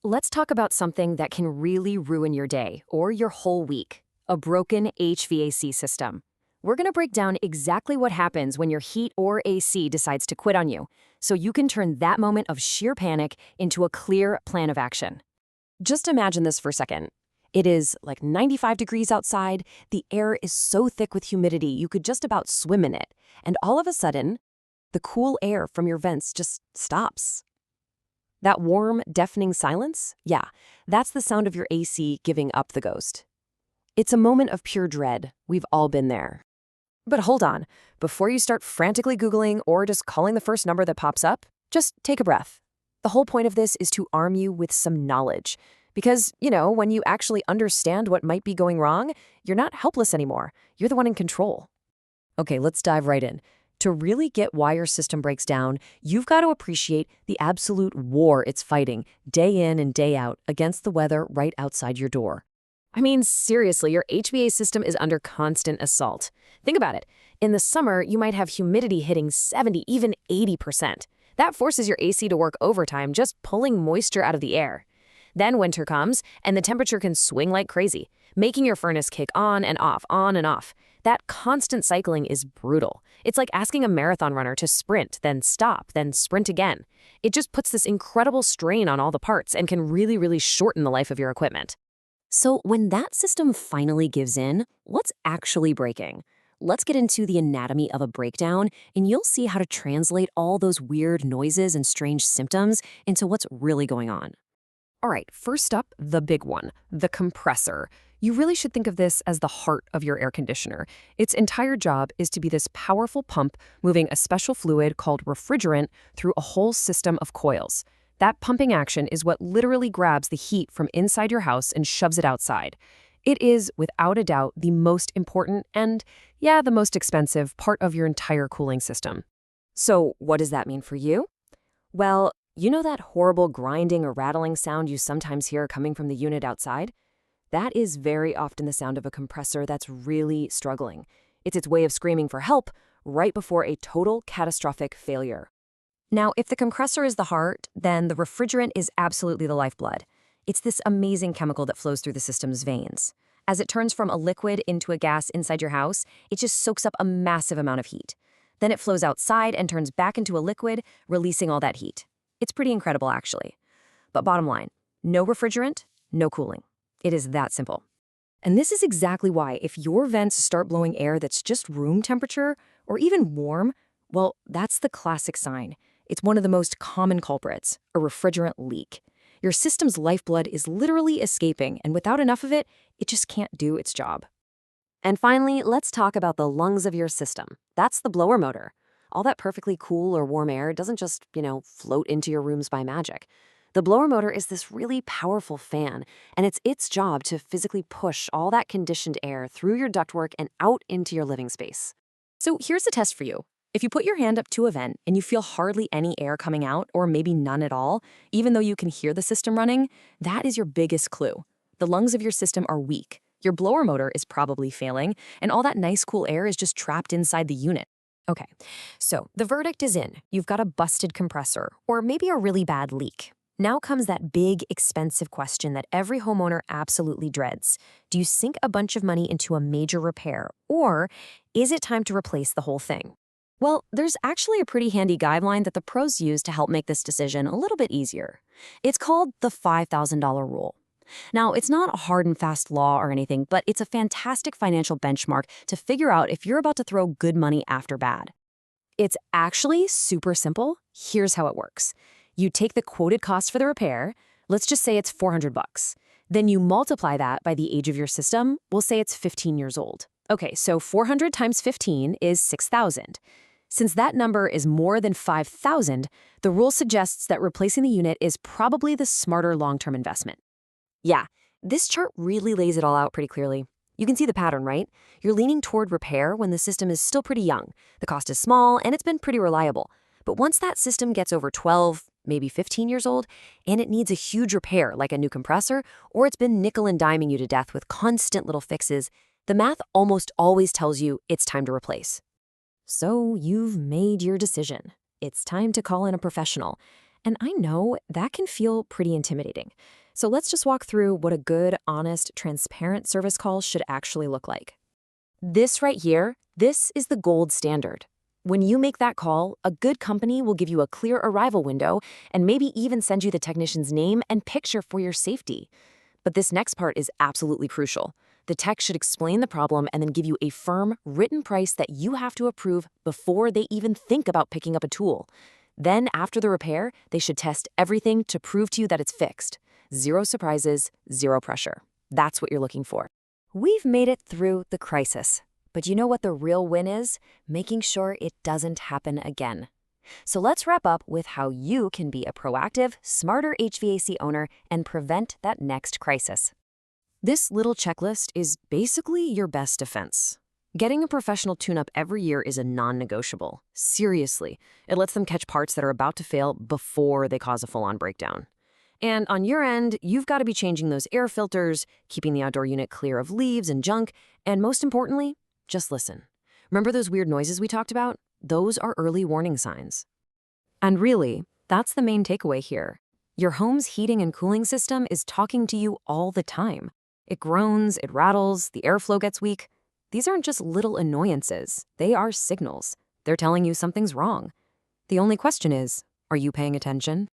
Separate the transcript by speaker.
Speaker 1: let's talk about something that can really ruin your day or your whole week: a broken HVAC system. We're going to break down exactly what happens when your heat or AC decides to quit on you, so you can turn that moment of sheer panic into a clear plan of action. Just imagine this for a second. It is like 95 degrees outside, the air is so thick with humidity you could just about swim in it, and all of a sudden, the cool air from your vents just stops. That warm, deafening silence? Yeah, that's the sound of your AC giving up the ghost. It's a moment of pure dread. We've all been there. But hold on. Before you start frantically Googling or just calling the first number that pops up, just take a breath. The whole point of this is to arm you with some knowledge. Because, when you actually understand what might be going wrong, you're not helpless anymore. You're the one in control. Okay, let's dive right in. To really get why your system breaks down, you've got to appreciate the absolute war it's fighting day in and day out against the weather right outside your door. I mean, seriously, your HVAC system is under constant assault. Think about it. In the summer, you might have humidity hitting 70, even 80%. That forces your AC to work overtime, just pulling moisture out of the air. Then winter comes, and the temperature can swing like crazy, making your furnace kick on and off, on and off. That constant cycling is brutal. It's like asking a marathon runner to sprint, then stop, then sprint again. It just puts this incredible strain on all the parts and can really, really shorten the life of your equipment. So when that system finally gives in, what's actually breaking? Let's get into the anatomy of a breakdown, and you'll see how to translate all those weird noises and strange symptoms into what's really going on. All right, first up, the big one, the compressor. You really should think of this as the heart of your air conditioner. Its entire job is to be this powerful pump moving a special fluid called refrigerant through a whole system of coils. That pumping action is what literally grabs the heat from inside your house and shoves it outside. It is, without a doubt, the most important and, the most expensive part of your entire cooling system. So what does that mean for you? Well, you know that horrible grinding or rattling sound you sometimes hear coming from the unit outside? That is very often the sound of a compressor that's really struggling. It's its way of screaming for help right before a total catastrophic failure. Now, if the compressor is the heart, then the refrigerant is absolutely the lifeblood. It's this amazing chemical that flows through the system's veins. As it turns from a liquid into a gas inside your house, it just soaks up a massive amount of heat. Then it flows outside and turns back into a liquid, releasing all that heat. It's pretty incredible, actually. But bottom line, no refrigerant, no cooling. It is that simple. And this is exactly why if your vents start blowing air that's just room temperature or even warm, well, that's the classic sign. It's one of the most common culprits, a refrigerant leak. Your system's lifeblood is literally escaping, and without enough of it, it just can't do its job. And finally, let's talk about the lungs of your system. That's the blower motor. All that perfectly cool or warm air doesn't just, float into your rooms by magic. The blower motor is this really powerful fan, and it's its job to physically push all that conditioned air through your ductwork and out into your living space. So here's a test for you. If you put your hand up to a vent and you feel hardly any air coming out, or maybe none at all, even though you can hear the system running, that is your biggest clue. The lungs of your system are weak. Your blower motor is probably failing, and all that nice cool air is just trapped inside the unit. Okay, so the verdict is in. You've got a busted compressor, or maybe a really bad leak. Now comes that big, expensive question that every homeowner absolutely dreads. Do you sink a bunch of money into a major repair, or is it time to replace the whole thing? Well, there's actually a pretty handy guideline that the pros use to help make this decision a little bit easier. It's called the $5,000 rule. Now, it's not a hard and fast law or anything, but it's a fantastic financial benchmark to figure out if you're about to throw good money after bad. It's actually super simple. Here's how it works. You take the quoted cost for the repair, let's just say it's $400. Then you multiply that by the age of your system. We'll say it's 15 years old. Okay, so 400 times 15 is 6,000. Since that number is more than 5,000, the rule suggests that replacing the unit is probably the smarter long-term investment. Yeah, this chart really lays it all out pretty clearly. You can see the pattern, right? You're leaning toward repair when the system is still pretty young. The cost is small, and it's been pretty reliable. But once that system gets over 12, maybe 15 years old, and it needs a huge repair like a new compressor, or it's been nickel and diming you to death with constant little fixes, the math almost always tells you it's time to replace. So you've made your decision. It's time to call in a professional. And I know that can feel pretty intimidating. So let's just walk through what a good, honest, transparent service call should actually look like. This right here, this is the gold standard. When you make that call, a good company will give you a clear arrival window and maybe even send you the technician's name and picture for your safety. But this next part is absolutely crucial. The tech should explain the problem and then give you a firm, written price that you have to approve before they even think about picking up a tool. Then, after the repair, they should test everything to prove to you that it's fixed. Zero surprises, zero pressure. That's what you're looking for. We've made it through the crisis. But you know what the real win is? Making sure it doesn't happen again. So let's wrap up with how you can be a proactive, smarter HVAC owner and prevent that next crisis. This little checklist is basically your best defense. Getting a professional tune-up every year is a non-negotiable. Seriously, it lets them catch parts that are about to fail before they cause a full-on breakdown. And on your end, you've got to be changing those air filters, keeping the outdoor unit clear of leaves and junk, and most importantly, just listen. Remember those weird noises we talked about? Those are early warning signs. And really, that's the main takeaway here. Your home's heating and cooling system is talking to you all the time. It groans, it rattles, the airflow gets weak. These aren't just little annoyances. They are signals. They're telling you something's wrong. The only question is, are you paying attention?